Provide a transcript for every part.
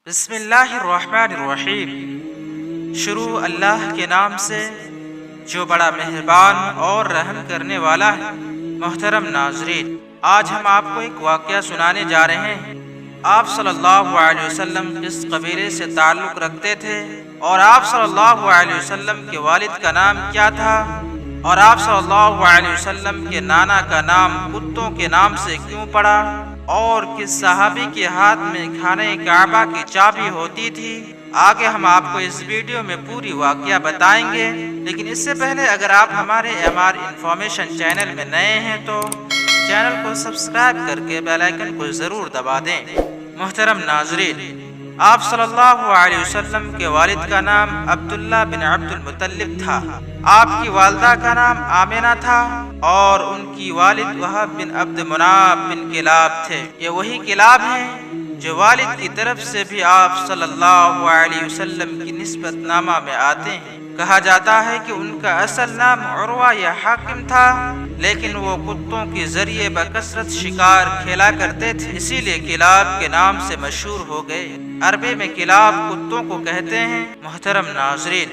بسم اللہ الرحمن الرحیم۔ شروع اللہ کے نام سے جو بڑا مہربان اور رحم کرنے والا ہے۔ محترم ناظرین، آج ہم آپ کو ایک واقعہ سنانے جا رہے ہیں۔ آپ صلی اللہ علیہ وسلم کس قبیلے سے تعلق رکھتے تھے، اور آپ صلی اللہ علیہ وسلم کے والد کا نام کیا تھا، اور آپ صلی اللہ علیہ وسلم کے نانا کا نام کتوں کے نام سے کیوں پڑا، اور کس صحابی کے ہاتھ میں خانہ کعبہ کی چابی ہوتی تھی۔ آگے ہم آپ کو اس ویڈیو میں پوری واقعہ بتائیں گے، لیکن اس سے پہلے اگر آپ ہمارے MR انفارمیشن چینل میں نئے ہیں تو چینل کو سبسکرائب کر کے بیل آئیکن کو ضرور دبا دیں۔ محترم ناظرین، آپ صلی اللہ علیہ وسلم کے والد کا نام عبداللہ بن عبد المطلب تھا۔ آپ کی والدہ کا نام آمینہ تھا، اور ان کی والد وہب بن عبد مناف بن کلاب تھے۔ یہ وہی کلاب ہیں جو والد کی طرف سے بھی آپ صلی اللہ علیہ وسلم کی نسبت نامہ میں آتے ہیں۔ کہا جاتا ہے کہ ان کا اصل نام عروہ یا حاکم تھا، لیکن وہ کتوں کے ذریعے بکثرت شکار کھیلا کرتے تھے، اسی لیے کلاب کے نام سے مشہور ہو گئے۔ عربی میں کلاب کتوں کو کہتے ہیں۔ محترم ناظرین،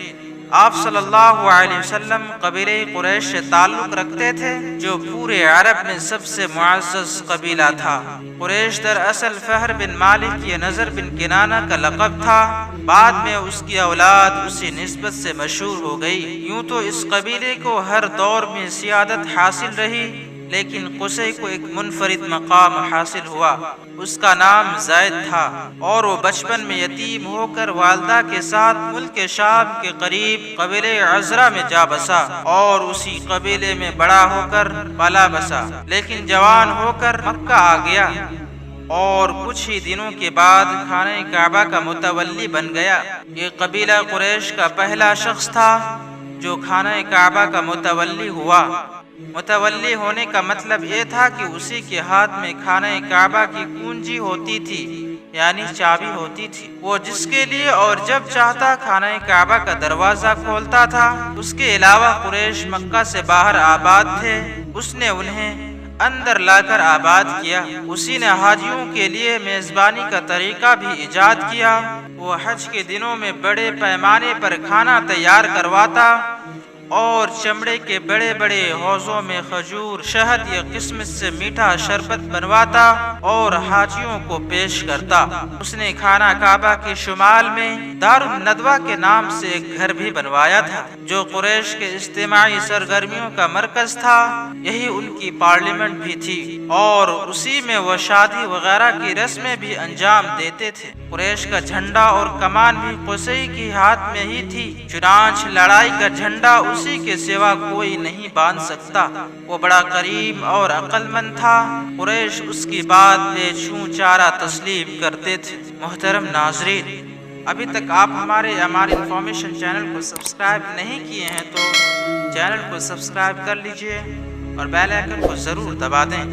آپ صلی اللہ علیہ وسلم قبیلہ قریش سے تعلق رکھتے تھے، جو پورے عرب میں سب سے معزز قبیلہ تھا۔ قریش دراصل فہر بن مالک یا نضر بن کنانہ کا لقب تھا، بعد میں اس کی اولاد اسی نسبت سے مشہور ہو گئی۔ یوں تو اس قبیلے کو ہر دور میں سیادت حاصل رہی، لیکن قصی کو ایک منفرد مقام حاصل ہوا۔ اس کا نام زید تھا، اور وہ بچپن میں یتیم ہو کر والدہ کے ساتھ ملک شام کے قریب قبیلہ عزرہ میں جا بسا، اور اسی قبیلے میں بڑا ہو کر پلا بسا، لیکن جوان ہو کر مکہ آ گیا، اور کچھ ہی دنوں کے بعد خانہ کعبہ کا متولی بن گیا۔ یہ قبیلہ قریش کا پہلا شخص تھا جو خانہ کعبہ کا متولی ہوا۔ متولی ہونے کا مطلب یہ تھا کہ اسی کے ہاتھ میں خانہ کعبہ کی کنجی ہوتی تھی، یعنی چابی ہوتی تھی۔ وہ جس کے لیے اور جب چاہتا خانہ کعبہ کا دروازہ کھولتا تھا۔ اس کے علاوہ قریش مکہ سے باہر آباد تھے، اس نے انہیں اندر لا کر آباد کیا۔ اسی نے حاجیوں کے لیے میزبانی کا طریقہ بھی ایجاد کیا۔ وہ حج کے دنوں میں بڑے پیمانے پر کھانا تیار کرواتا، اور چمڑے کے بڑے بڑے حوضوں میں کھجور، شہد یا قسمت سے میٹھا شربت بنواتا اور حاجیوں کو پیش کرتا۔ اس نے خانہ کعبہ کے شمال میں دار الندوہ کے نام سے ایک گھر بھی بنوایا تھا، جو قریش کے اجتماعی سرگرمیوں کا مرکز تھا۔ یہی ان کی پارلیمنٹ بھی تھی، اور اسی میں وہ شادی وغیرہ کی رسمیں بھی انجام دیتے تھے۔ قریش کا جھنڈا اور کمان بھی قصی کے ہاتھ میں ہی تھی، چنانچہ لڑائی کا جھنڈا اسی کے سوا کوئی نہیں باندھ سکتا۔ وہ بڑا کریم اور عقل مند تھا، قریش اس کی بات بے چھو چارہ تسلیم کرتے تھے۔ محترم ناظرین، ابھی تک آپ ہمارے MR انفارمیشن چینل کو سبسکرائب نہیں کیے ہیں تو چینل کو سبسکرائب کر لیجئے، اور بیل آئیکن کو ضرور دبا دیں۔